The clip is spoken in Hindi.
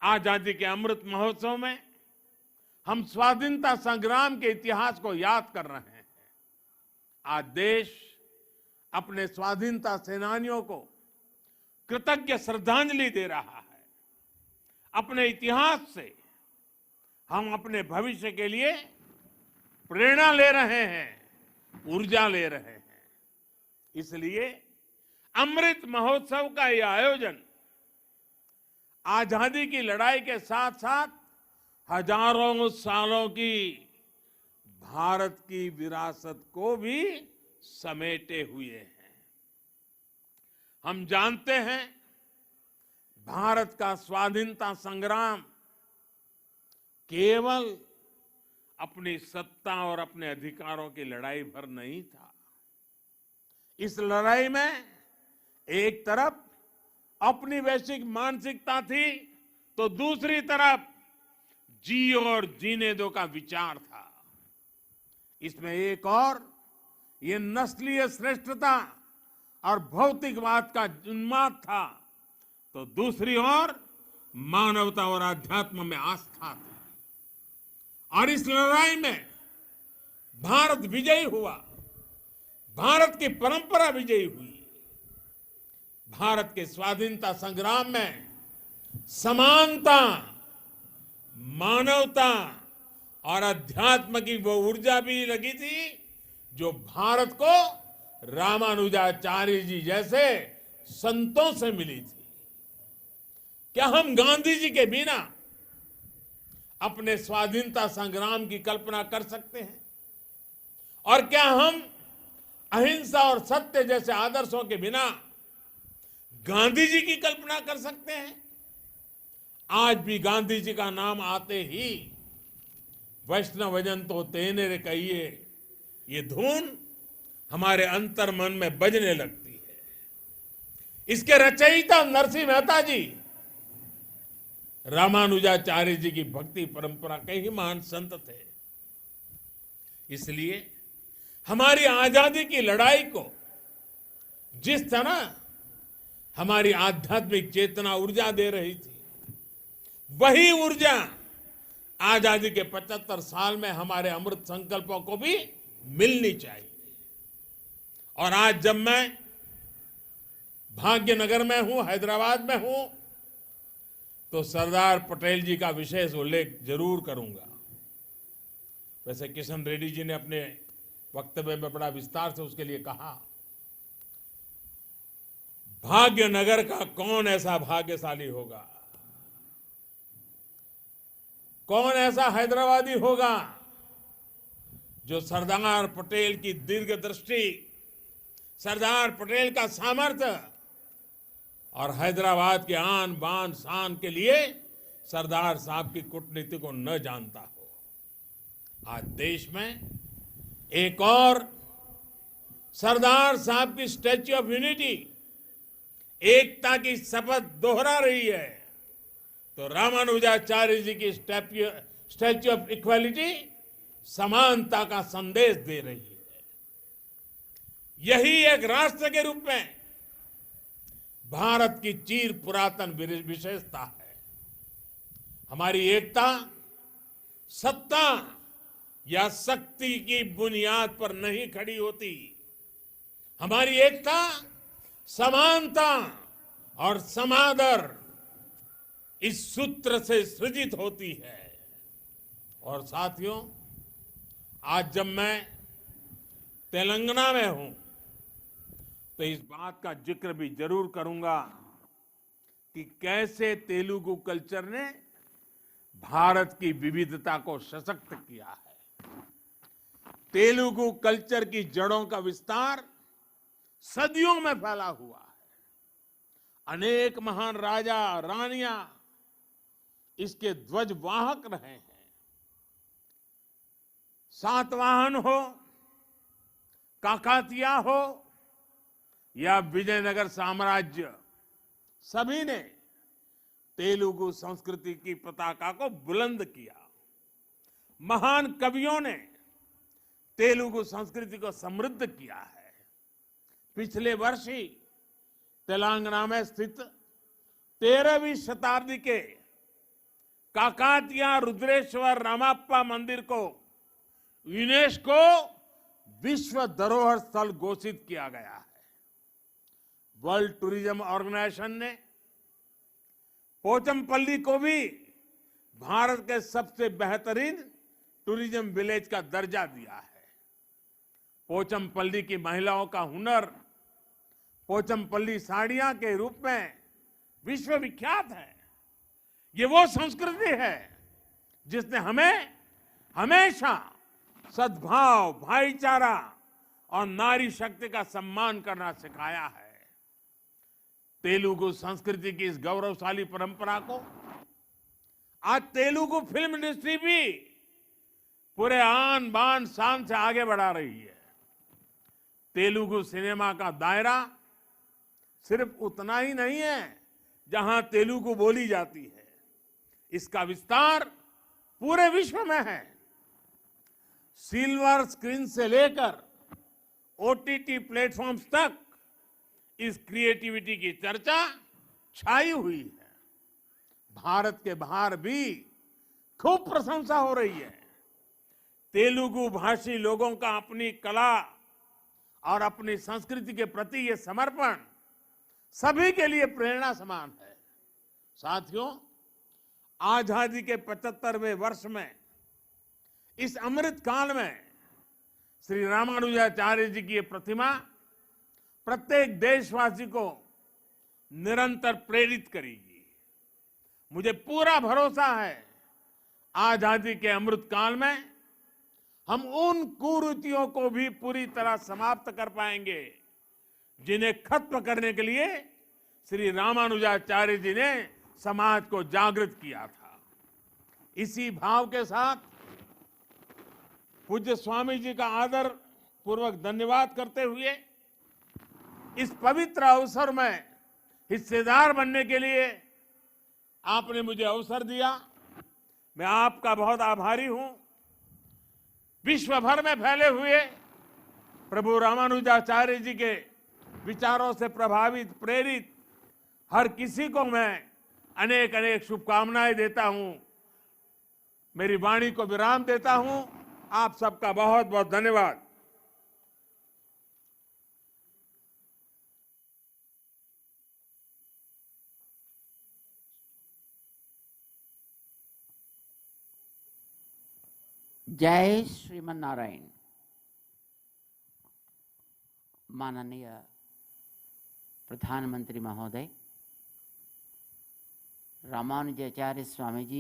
आजादी के अमृत महोत्सव में हम स्वाधीनता संग्राम के इतिहास को याद कर रहे हैं। आज देश अपने स्वाधीनता सेनानियों को कृतज्ञ श्रद्धांजलि दे रहा है। अपने इतिहास से हम अपने भविष्य के लिए प्रेरणा ले रहे हैं, ऊर्जा ले रहे हैं। इसलिए अमृत महोत्सव का यह आयोजन आजादी की लड़ाई के साथ साथ हजारों सालों की भारत की विरासत को भी समेटे हुए हैं। हम जानते हैं भारत का स्वाधीनता संग्राम केवल अपनी सत्ता और अपने अधिकारों की लड़ाई भर नहीं था। इस लड़ाई में एक तरफ अपनी वैश्विक मानसिकता थी तो दूसरी तरफ जियो और जीने दो का विचार था। इसमें एक और ये नस्लीय श्रेष्ठता और भौतिकवाद का उन्माद था तो दूसरी ओर मानवता और आध्यात्म में आस्था थी। और इस लड़ाई में भारत विजयी हुआ, भारत की परंपरा विजयी हुई। भारत के स्वाधीनता संग्राम में समानता, मानवता और अध्यात्म की वो ऊर्जा भी लगी थी जो भारत को रामानुजाचार्य जी जैसे संतों से मिली थी। क्या हम गांधी जी के बिना अपने स्वाधीनता संग्राम की कल्पना कर सकते हैं? और क्या हम अहिंसा और सत्य जैसे आदर्शों के बिना गांधी जी की कल्पना कर सकते हैं? आज भी गांधी जी का नाम आते ही वैष्णवजन तो तेने रे कहिए ये धुन हमारे अंतर मन में बजने लगती है। इसके रचयिता नरसिंह मेहता जी रामानुजाचार्य जी की भक्ति परंपरा के ही महान संत थे। इसलिए हमारी आजादी की लड़ाई को जिस तरह हमारी आध्यात्मिक चेतना ऊर्जा दे रही थी, वही ऊर्जा आजादी के 75 साल में हमारे अमृत संकल्पों को भी मिलनी चाहिए। और आज जब मैं भाग्यनगर में हूं, हैदराबाद में हूं, तो सरदार पटेल जी का विशेष उल्लेख जरूर करूंगा। वैसे किशन रेड्डी जी ने अपने वक्तव्य में बड़ा विस्तार से उसके लिए कहा। भाग्यनगर का कौन ऐसा भाग्यशाली होगा, कौन ऐसा हैदराबादी होगा जो सरदार पटेल की दीर्घ दृष्टि, सरदार पटेल का सामर्थ्य और हैदराबाद के आन बान शान के लिए सरदार साहब की कूटनीति को न जानता हो। आज देश में एक और सरदार साहब की स्टैच्यू ऑफ यूनिटी एकता की शपथ दोहरा रही है, तो रामानुजाचार्य जी की स्टैच्यू ऑफ इक्वालिटी समानता का संदेश दे रही है। यही एक राष्ट्र के रूप में भारत की चिर पुरातन विशेषता है। हमारी एकता सत्ता या शक्ति की बुनियाद पर नहीं खड़ी होती। हमारी एकता समानता और समादर इस सूत्र से सृजित होती है। और साथियों, आज जब मैं तेलंगाना में हूं तो इस बात का जिक्र भी जरूर करूंगा कि कैसे तेलुगु कल्चर ने भारत की विविधता को सशक्त किया है। तेलुगु कल्चर की जड़ों का विस्तार सदियों में फैला हुआ है। अनेक महान राजा रानियां इसके ध्वजवाहक रहे हैं। सातवाहन हो, काकातिया हो या विजयनगर साम्राज्य, सभी ने तेलुगु संस्कृति की पताका को बुलंद किया। महान कवियों ने तेलुगु संस्कृति को समृद्ध किया है। पिछले वर्ष ही तेलंगाना में स्थित 13वीं शताब्दी के काकातिया रुद्रेश्वर रामाप्पा मंदिर को यूनेस्को विश्व धरोहर स्थल घोषित किया गया है। वर्ल्ड टूरिज्म ऑर्गेनाइजेशन ने पोचमपल्ली को भी भारत के सबसे बेहतरीन टूरिज्म विलेज का दर्जा दिया है। पोचमपल्ली की महिलाओं का हुनर पोचमपल्ली साड़ियां के रूप में विश्व विख्यात है। ये वो संस्कृति है जिसने हमें हमेशा सद्भाव, भाईचारा और नारी शक्ति का सम्मान करना सिखाया है। तेलुगु संस्कृति की इस गौरवशाली परंपरा को आज तेलुगु फिल्म इंडस्ट्री भी पूरे आन बान शान से आगे बढ़ा रही है। तेलुगु सिनेमा का दायरा सिर्फ उतना ही नहीं है जहां तेलुगु बोली जाती है, इसका विस्तार पूरे विश्व में है। सिल्वर स्क्रीन से लेकर ओटीटी प्लेटफॉर्म्स तक इस क्रिएटिविटी की चर्चा छाई हुई है। भारत के बाहर भी खूब प्रशंसा हो रही है। तेलुगु भाषी लोगों का अपनी कला और अपनी संस्कृति के प्रति ये समर्पण सभी के लिए प्रेरणा समान है। साथियों, आजादी के 75वें वर्ष में इस अमृत काल में श्री रामानुजाचार्य जी की ये प्रतिमा प्रत्येक देशवासी को निरंतर प्रेरित करेगी। मुझे पूरा भरोसा है आजादी के अमृत काल में हम उन कुरीतियों को भी पूरी तरह समाप्त कर पाएंगे जिन्हें खत्म करने के लिए श्री रामानुजाचार्य जी ने समाज को जागृत किया था। इसी भाव के साथ पूज्य स्वामी जी का आदर पूर्वक धन्यवाद करते हुए इस पवित्र अवसर में हिस्सेदार बनने के लिए आपने मुझे अवसर दिया, मैं आपका बहुत आभारी हूं। विश्व भर में फैले हुए प्रभु रामानुजाचार्य जी के विचारों से प्रभावित, प्रेरित हर किसी को मैं अनेक अनेक शुभकामनाएं देता हूं। मेरी वाणी को विराम देता हूं। आप सबका बहुत बहुत धन्यवाद। जय श्रीमन नारायण। माननीय प्रधानमंत्री महोदय, रामानुजाचार्य स्वामी जी